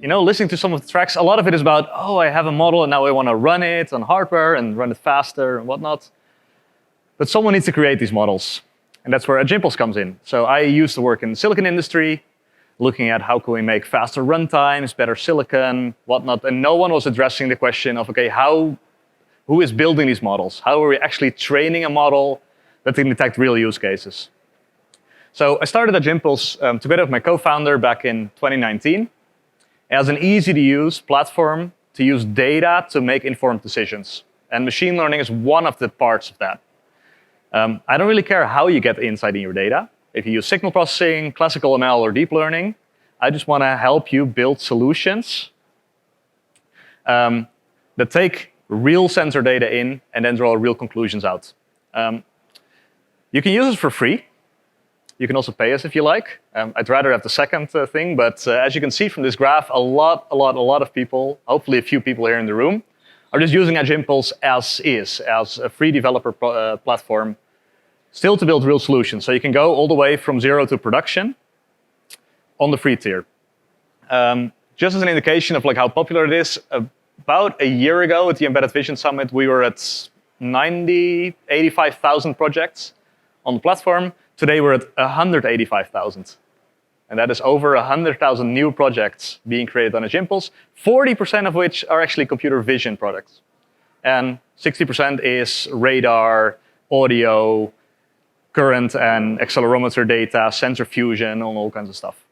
listening to some of the tracks, a lot of it is about, oh, I have a model and now I want to run it on hardware and run it faster and whatnot. But someone needs to create these models. And that's where Edge Impulse comes in. So I used to work in the silicon industry, looking at how can we make faster runtimes, better silicon, whatnot. And no one was addressing the question of, okay, who is building these models? How are we actually training a model that can detect real use cases? So I started Edge Impulse together with my co-founder back in 2019 as an easy-to-use platform to use data to make informed decisions. And machine learning is one of the parts of that. I don't really care how you get the insight in your data. If you use signal processing, classical ML, or deep learning, I just want to help you build solutions that take real sensor data in and then draw real conclusions out. You can use this for free. You can also pay us if you like. I'd rather have the second thing, but as you can see from this graph, a lot of people, hopefully a few people here in the room, are just using Edge Impulse as is, as a free developer platform, still to build real solutions. So you can go all the way from zero to production on the free tier. Just as an indication of how popular it is, about a year ago at the Embedded Vision Summit, we were at 85,000 projects on the platform. Today we're at 185,000. And that is over 100,000 new projects being created on Edge Impulse, 40% of which are actually computer vision products. And 60% is radar, audio, current and accelerometer data, sensor fusion, and all kinds of stuff.